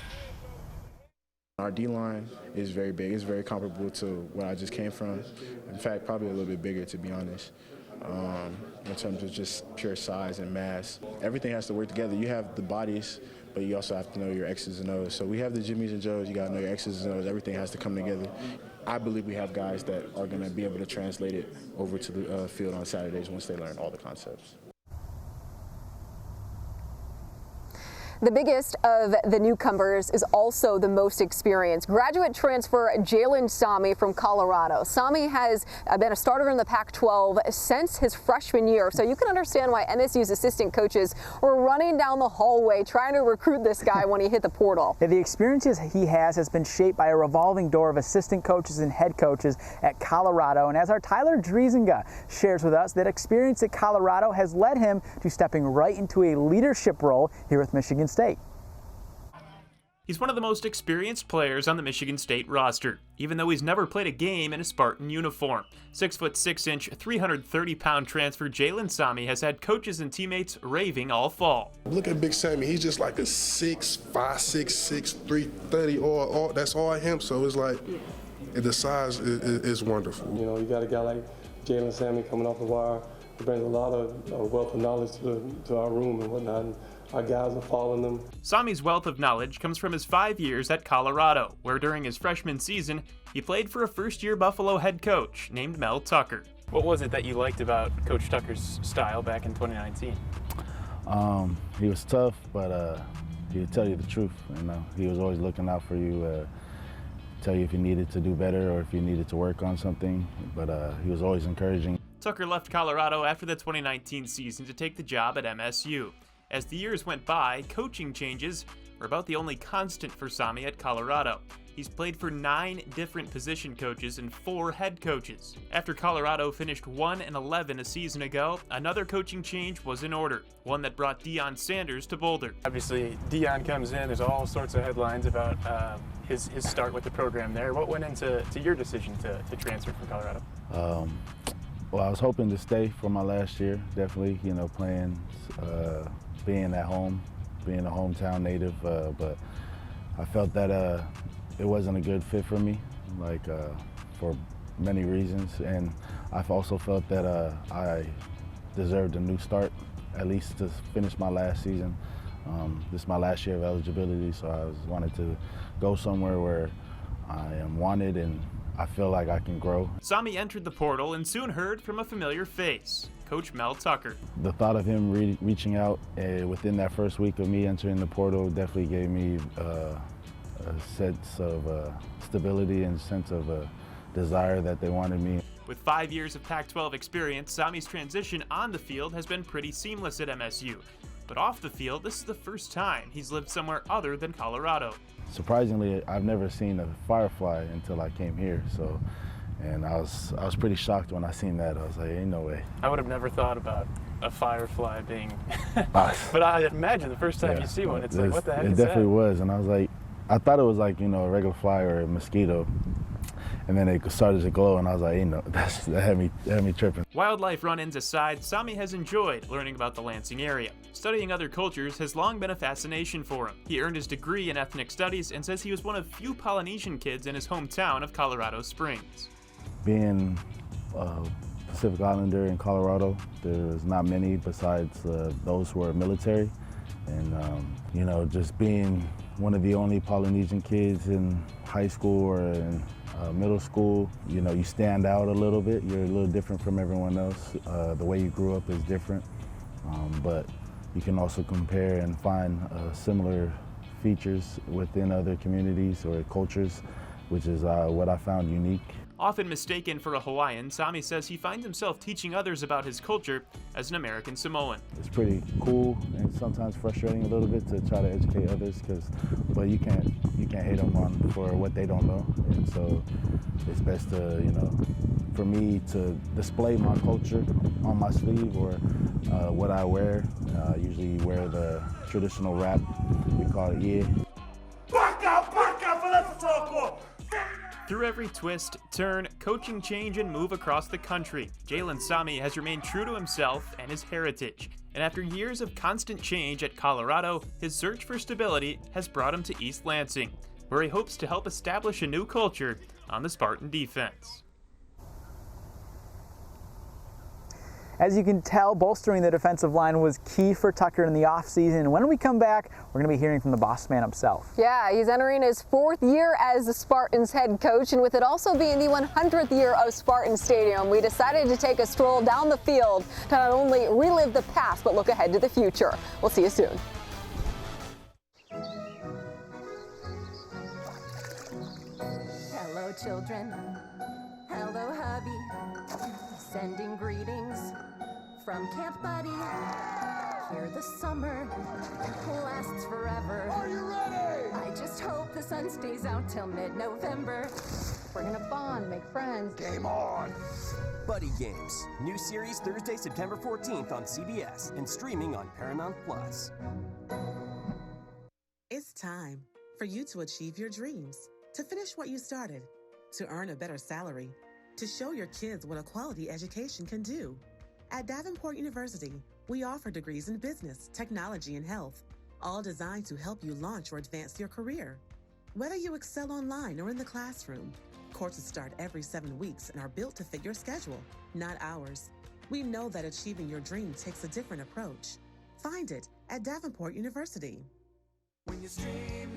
Our D-line is very big. It's very comparable to where I just came from. In fact, probably a little bit bigger, to be honest. In terms of just pure size and mass. Everything has to work together. You have the bodies, but you also have to know your X's and O's. So we have the Jimmies and Joes. You got to know your X's and O's. Everything has to come together. I believe we have guys that are going to be able to translate it over to the field on Saturdays once they learn all the concepts. The biggest of the newcomers is also the most experienced. Graduate transfer Jalen Sami from Colorado. Sami has been a starter in the Pac-12 since his freshman year, so you can understand why MSU's assistant coaches were running down the hallway trying to recruit this guy when he hit the portal. The experiences he has been shaped by a revolving door of assistant coaches and head coaches at Colorado, and as our Tyler Driesinga shares with us, that experience at Colorado has led him to stepping right into a leadership role here with Michigan State. He's one of the most experienced players on the Michigan State roster, even though he's never played a game in a Spartan uniform. 6'6", 330-pound transfer Jalen Sami has had coaches and teammates raving all fall. Look at Big Sammy. He's just like a 6'5", 6'6", 330. That's all him. So it's like the size is wonderful. You know, you got a guy like Jalen Sami coming off the wire. He brings a lot of wealth of knowledge to our room and whatnot. And our guys are following them. Sami's wealth of knowledge comes from his 5 years at Colorado, where during his freshman season, he played for a first-year Buffalo head coach named Mel Tucker. What was it that you liked about Coach Tucker's style back in 2019? He was tough, but he would tell you the truth. You know, he was always looking out for you, tell you if you needed to do better or if you needed to work on something. But he was always encouraging. Tucker left Colorado after the 2019 season to take the job at MSU. As the years went by, coaching changes were about the only constant for Sami at Colorado. He's played for 9 different position coaches and 4 head coaches. After Colorado finished 1-11 a season ago, another coaching change was in order, one that brought Deion Sanders to Boulder. Obviously, Deion comes in, there's all sorts of headlines about his start with the program there. What went into your decision to transfer from Colorado? Well, I was hoping to stay for my last year, definitely, you know, playing, being at home, being a hometown native, but I felt that it wasn't a good fit for me, like for many reasons, and I've also felt that I deserved a new start, at least to finish my last season. This is my last year of eligibility, so I wanted to go somewhere where I am wanted and I feel like I can grow. Sami entered the portal and soon heard from a familiar face, Coach Mel Tucker. The thought of him reaching out within that first week of me entering the portal definitely gave me a sense of stability and sense of desire that they wanted me. With 5 years of Pac-12 experience, Sami's transition on the field has been pretty seamless at MSU. But off the field, this is the first time he's lived somewhere other than Colorado. Surprisingly, I've never seen a firefly until I came here, so, and I was pretty shocked when I seen that. I was like, ain't no way. I would have never thought about a firefly being, but I imagine the first time you see one, it's like, what the heck is that? It definitely was, and I was like, I thought it was like, you know, a regular fly or a mosquito. And then it started to glow, and I was like, that had me tripping. Wildlife run-ins aside, Sami has enjoyed learning about the Lansing area. Studying other cultures has long been a fascination for him. He earned his degree in ethnic studies and says he was one of few Polynesian kids in his hometown of Colorado Springs. Being a Pacific Islander in Colorado, there's not many besides those who are military. And, you know, just being one of the only Polynesian kids in high school or in middle school, you know, you stand out a little bit. You're a little different from everyone else. The way you grew up is different, but you can also compare and find similar features within other communities or cultures, which is what I found unique. Often mistaken for a Hawaiian, Sami says he finds himself teaching others about his culture as an American Samoan. It's pretty cool and sometimes frustrating a little bit to try to educate others, but you can't hate them for what they don't know. And so it's best to, you know, for me to display my culture on my sleeve or what I wear. I usually wear the traditional wrap, we call it ie. Through every twist, turn, coaching change, and move across the country, Jalen Sami has remained true to himself and his heritage. And after years of constant change at Colorado, his search for stability has brought him to East Lansing, where he hopes to help establish a new culture on the Spartan defense. As you can tell, bolstering the defensive line was key for Tucker in the offseason. When we come back, we're going to be hearing from the boss man himself. Yeah, he's entering his 4th year as the Spartans head coach, and with it also being the 100th year of Spartan Stadium, we decided to take a stroll down the field to not only relive the past, but look ahead to the future. We'll see you soon. Hello, children. Hello, hubby. Sending greetings from Camp Buddy. Here the summer lasts forever. Are you ready? I just hope the sun stays out till mid-November. We're gonna bond, make friends. Game on! Buddy Games. New series Thursday, September 14th on CBS and streaming on Paramount+. It's time for you to achieve your dreams, to finish what you started, to earn a better salary, to show your kids what a quality education can do. At Davenport University, we offer degrees in business, technology, and health, all designed to help you launch or advance your career. Whether you excel online or in the classroom, courses start every 7 weeks and are built to fit your schedule, not ours. We know that achieving your dream takes a different approach. Find it at Davenport University. When you streamline,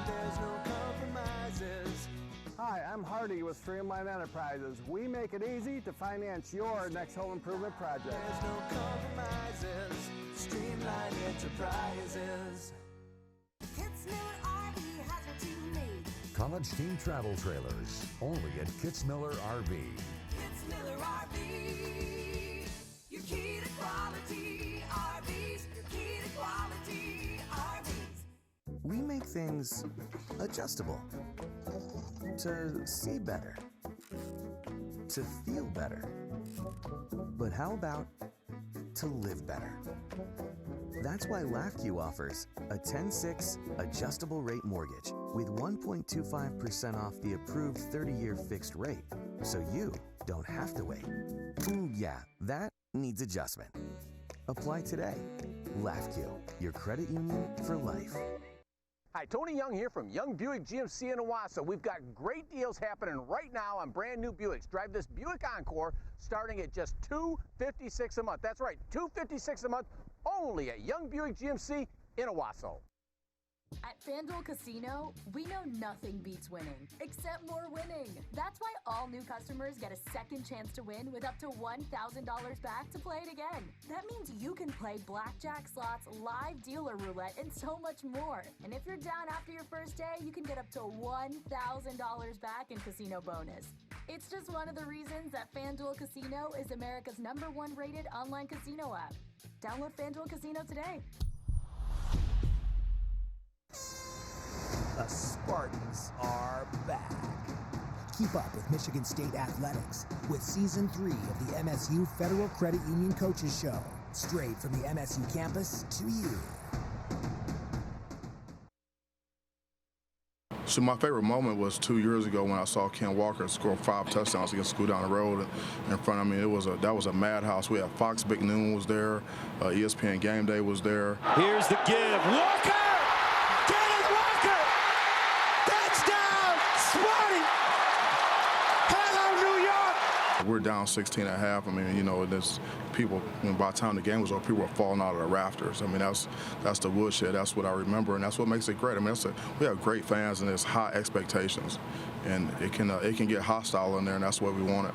there's no compromises. Hi, I'm Hardy with Streamline Enterprises. We make it easy to finance your next home improvement project. There's no compromises. Streamline Enterprises. Kitzmiller RV has what you need. College Team Travel Trailers, only at Kitzmiller RV. Kitzmiller RV. Your key to quality RVs. Your key to quality RVs. We make things adjustable to see better, to feel better. But how about to live better? That's why LAFQ offers a 10-6 adjustable rate mortgage with 1.25% off the approved 30-year fixed rate, so you don't have to wait. Ooh, yeah, that needs adjustment. Apply today. LAFQ, your credit union for life. Hi, Tony Young here from Young Buick GMC in Owasso. We've got great deals happening right now on brand new Buicks. Drive this Buick Encore starting at just $256 a month. That's right, $256 a month only at Young Buick GMC in Owasso. At FanDuel Casino, we know nothing beats winning, except more winning. That's why all new customers get a second chance to win with up to $1,000 back to play it again. That means you can play blackjack, slots, live dealer roulette, and so much more. And if you're down after your first day, you can get up to $1,000 back in casino bonus. It's just one of the reasons that FanDuel Casino is America's #1 rated online casino app. Download FanDuel Casino today. The Spartans are back. Keep up with Michigan State athletics with Season 3 of the MSU Federal Credit Union Coaches Show, straight from the MSU campus to you. So my favorite moment was 2 years ago when I saw Ken Walker score 5 touchdowns against school down the road in front of me. That was a madhouse. We had Fox Big Noon was there, ESPN Game Day was there. Here's the give. Walker! Kenneth Walker! Touchdown! Sparty! Hello, New York! We're down 16 at half. I mean, you know, there's people, by the time the game was over, people were falling out of the rafters. I mean, that's the woodshed. That's what I remember, and that's what makes it great. I mean, we have great fans, and there's high expectations, and it can get hostile in there, and that's what we wanted.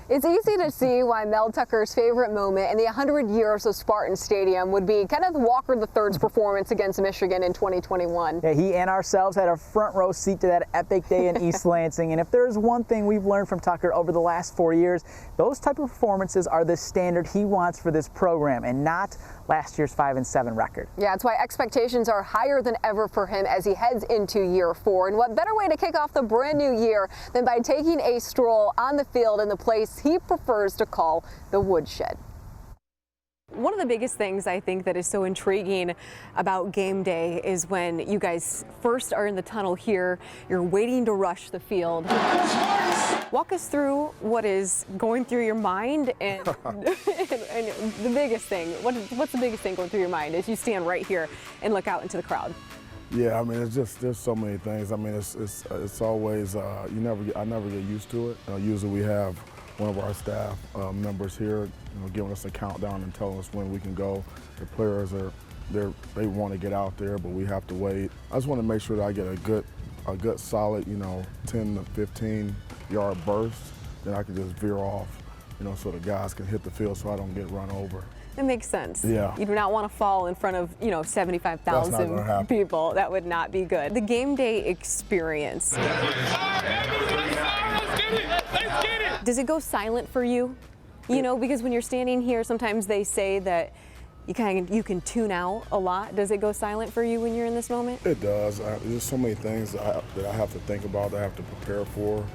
It's easy to see why Mel Tucker's favorite moment in the 100 years of Spartan Stadium would be Kenneth Walker III's performance against Michigan in 2021. Yeah, he and ourselves had a front row seat to that epic day in East Lansing, and if there's one thing we've learned from Tucker over the last 4 years, those type of performances are the standard he wants for this program and not last year's 5-7 record. Yeah, that's why expectations are higher than ever for him as he heads into year 4. And what better way to kick off the brand new year than by taking a stroll on the field in the place he prefers to call the woodshed. One of the biggest things I think that is so intriguing about game day is when you guys first are in the tunnel here, you're waiting to rush the field. Walk us through what is going through your mind and, and the biggest thing. What's the biggest thing going through your mind as you stand right here and look out into the crowd? Yeah, I mean, it's just, there's so many things. I mean, it's always, I never get used to it. Usually we have one of our staff members here, giving us a countdown and telling us when we can go. The players they want to get out there, but we have to wait. I just want to make sure that I get a good solid, 10 to 15 yard burst. Then I can just veer off, so the guys can hit the field so I don't get run over. It makes sense. Yeah. You do not want to fall in front of, 75,000 people. That would not be good. The game day experience. Does it go silent for you? Because when you're standing here, sometimes they say that you can tune out a lot. Does it go silent for you when you're in this moment? It does. There's so many things that I have to think about, that I have to prepare for.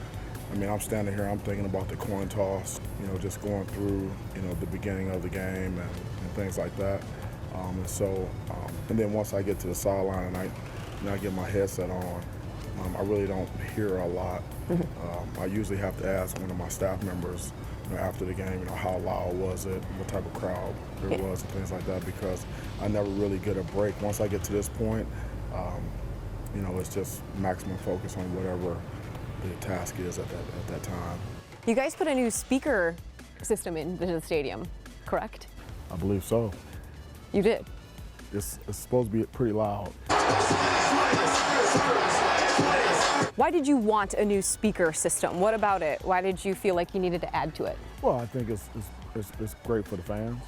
I mean, I'm standing here, I'm thinking about the coin toss, just going through, the beginning of the game and things like that. And then once I get to the sideline and I get my headset on, I really don't hear a lot. I usually have to ask one of my staff members, after the game, how loud was it, what type of crowd there was, and things like that, because I never really get a break. Once I get to this point, it's just maximum focus on whatever the task is at that time. You guys put a new speaker system into the stadium, correct? I believe so. You did? It's supposed to be pretty loud. Why did you want a new speaker system? What about it? Why did you feel like you needed to add to it? Well, I think it's great for the fans.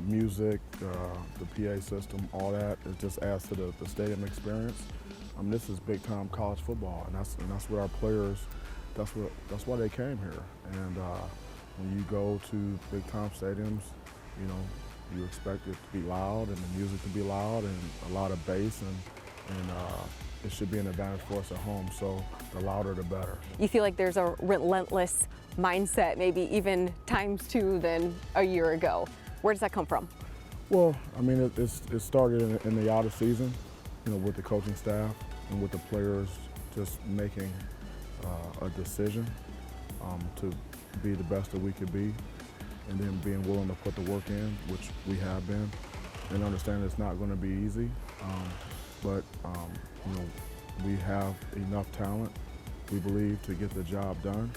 Music, the PA system, all that, it just adds to the stadium experience. This is big time college football, and that's what our players, that's why they came here. And when you go to big time stadiums, you expect it to be loud and the music to be loud and a lot of bass, and it should be an advantage for us at home. So the louder, the better. You feel like there's a relentless mindset, maybe even ×2 than a year ago. Where does that come from? Well, it started in the outer season, with the coaching staff and with the players just making a decision to be the best that we could be, and then being willing to put the work in, which we have been, and understand it's not going to be easy, but we have enough talent, we believe, to get the job done,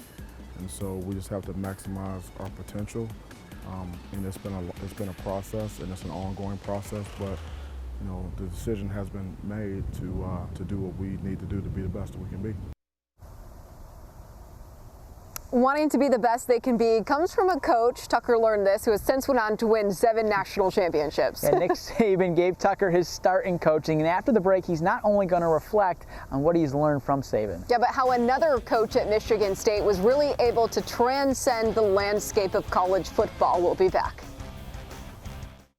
and so we just have to maximize our potential. And it's been a process, and it's an ongoing process, but the decision has been made to do what we need to do to be the best that we can be. Wanting to be the best they can be comes from a coach, Tucker learned this, who has since went on to win 7 national championships. Yeah, Nick Saban gave Tucker his start in coaching, and after the break, he's not only going to reflect on what he's learned from Saban. Yeah, but how another coach at Michigan State was really able to transcend the landscape of college football. We'll be back.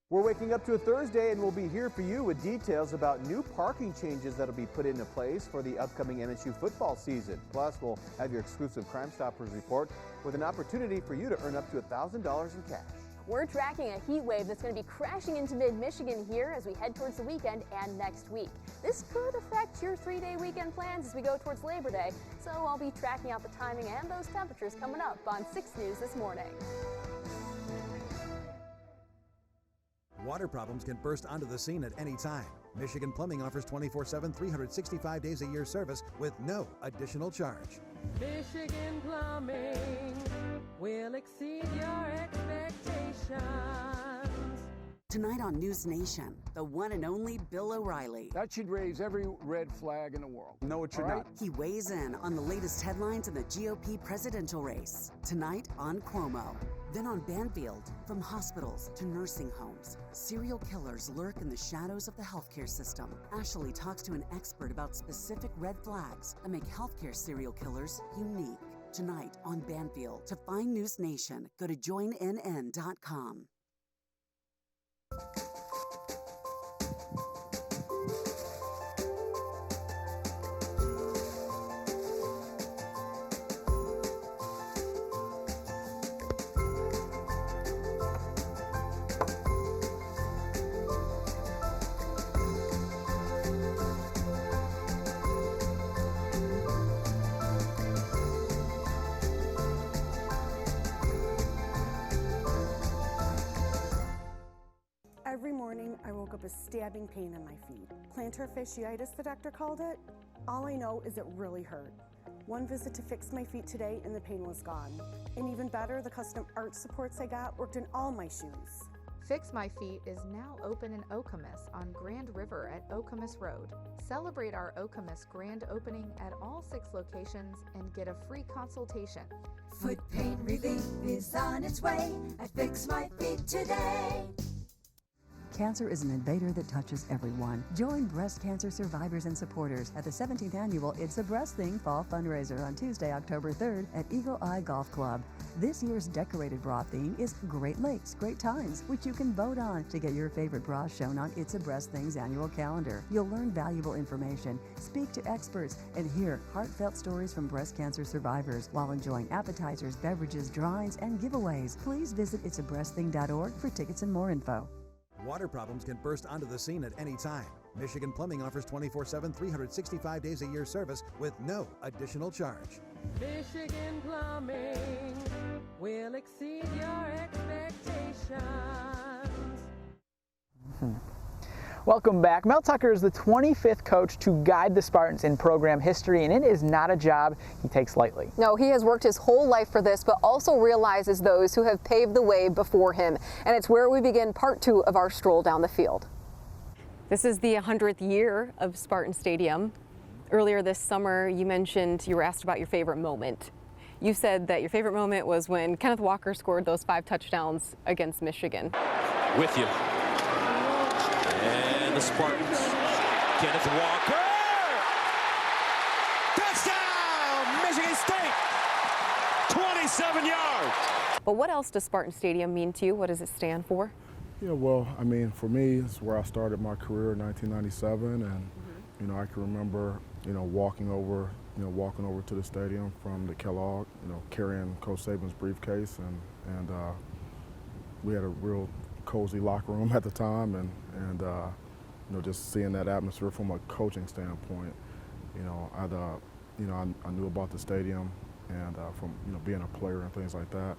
We're waking up to a Thursday, and we'll be here for you with details about new parking changes that'll be put into place for the upcoming MSU football season. Plus, we'll have your exclusive Crime Stoppers report with an opportunity for you to earn up to $1,000 in cash. We're tracking a heat wave that's going to be crashing into mid-Michigan here as we head towards the weekend and next week. This could affect your 3-day weekend plans as we go towards Labor Day, so I'll be tracking out the timing and those temperatures coming up on 6 News this morning. Water problems can burst onto the scene at any time. Michigan Plumbing offers 24/7, 365 days a year service with no additional charge. Michigan Plumbing will exceed your expectations. Tonight on News Nation, the one and only Bill O'Reilly. That should raise every red flag in the world. No, it should not. He weighs in on the latest headlines in the GOP presidential race. Tonight on Cuomo. Then on Banfield, from hospitals to nursing homes, serial killers lurk in the shadows of the healthcare system. Ashley talks to an expert about specific red flags that make healthcare serial killers unique. Tonight on Banfield. To find News Nation, go to joinnn.com. Every morning, I woke up with stabbing pain in my feet. Plantar fasciitis, the doctor called it. All I know is it really hurt. One visit to fix my feet today and the pain was gone. And even better, the custom art supports I got worked in all my shoes. Fix My Feet is now open in Okemos on Grand River at Okemos Road. Celebrate our Okemos grand opening at all 6 locations and get a free consultation. Foot pain relief is on its way. I Fix My Feet today. Cancer is an invader that touches everyone. Join breast cancer survivors and supporters at the 17th annual It's a Breast Thing Fall Fundraiser on Tuesday, October 3rd at Eagle Eye Golf Club. This year's decorated bra theme is Great Lakes, Great Times, which you can vote on to get your favorite bra shown on It's a Breast Thing's annual calendar. You'll learn valuable information, speak to experts, and hear heartfelt stories from breast cancer survivors while enjoying appetizers, beverages, drawings, and giveaways. Please visit itsabreastthing.org for tickets and more info. Water problems can burst onto the scene at any time. Michigan Plumbing offers 24/7, 365 days a year service with no additional charge. Michigan Plumbing will exceed your expectations. Welcome back. Mel Tucker is the 25th coach to guide the Spartans in program history, and it is not a job he takes lightly. No, he has worked his whole life for this, but also realizes those who have paved the way before him. And it's where we begin part 2 of our stroll down the field. This is the 100th year of Spartan Stadium. Earlier this summer, you mentioned you were asked about your favorite moment. You said that your favorite moment was when Kenneth Walker scored those 5 touchdowns against Michigan. With you. And the Spartans. Kenneth Walker. Touchdown! Michigan State. 27 yards. But what else does Spartan Stadium mean to you? What does it stand for? Yeah, well, I mean, for me, it's where I started my career in 1997, and you know, I can remember, walking over to the stadium from the Kellogg, carrying Coach Saban's briefcase, and we had a real cozy locker room at the time, and just seeing that atmosphere from a coaching standpoint, I knew about the stadium and from being a player and things like that,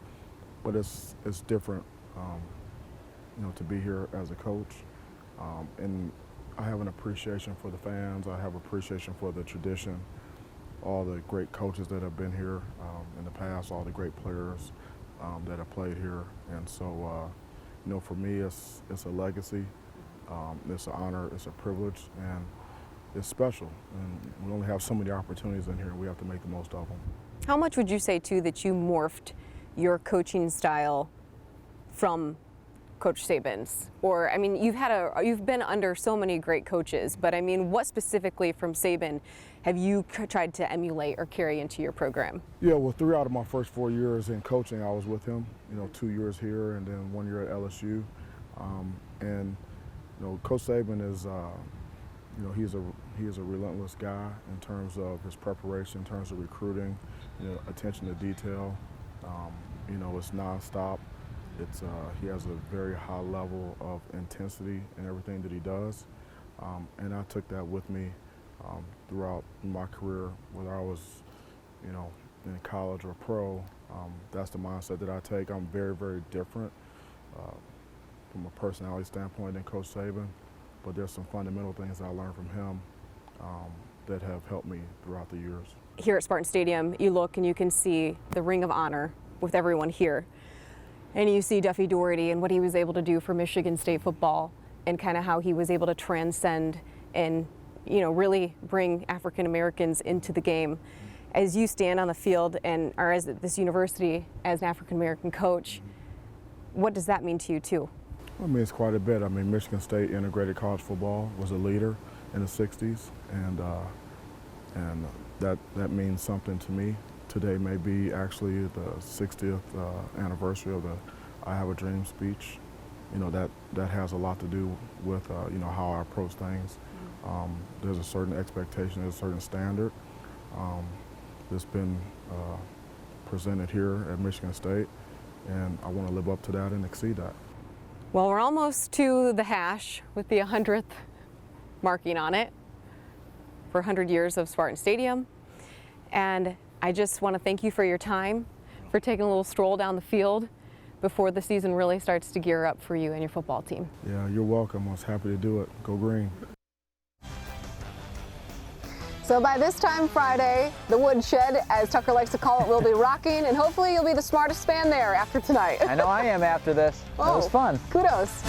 but it's different, to be here as a coach, and I have an appreciation for the fans. I have appreciation for the tradition, all the great coaches that have been here in the past, all the great players that have played here, and so for me, it's a legacy, it's an honor, it's a privilege, and it's special. And we only have so many opportunities in here. We have to make the most of them. How much would you say, too, that you morphed your coaching style from Coach Saban's? Or, I mean, you've been under so many great coaches, but I mean, what specifically from Saban have you tried to emulate or carry into your program? Yeah, well, 3 out of my first 4 years in coaching, I was with him. 2 years here and then 1 year at LSU. Coach Saban is, he is a relentless guy in terms of his preparation, in terms of recruiting, attention to detail. It's nonstop. He has a very high level of intensity in everything that he does, and I took that with me throughout my career, whether I was, in college or pro. That's the mindset that I take. I'm very, very different from a personality standpoint than Coach Saban, but there's some fundamental things I learned from him that have helped me throughout the years. Here at Spartan Stadium, you look and you can see the Ring of Honor with everyone here. And you see Duffy Doherty and what he was able to do for Michigan State football and kind of how he was able to transcend and, really bring African Americans into the game. As you stand on the field and are as this university as an African American coach, what does that mean to you too? I mean, it's quite a bit. I mean, Michigan State integrated college football, was a leader in the 60s, and that means something to me. Today may be actually the 60th anniversary of the I Have a Dream speech. That has a lot to do with how I approach things. There's a certain expectation, there's a certain standard that's been presented here at Michigan State, and I want to live up to that and exceed that. Well, we're almost to the hash with the 100th marking on it for 100 years of Spartan Stadium, and I just want to thank you for your time, for taking a little stroll down the field before the season really starts to gear up for you and your football team. Yeah, you're welcome. I was happy to do it. Go Green. So by this time Friday, the woodshed, as Tucker likes to call it, will be rocking, and hopefully you'll be the smartest fan there after tonight. I know I am after this. That was fun. Kudos.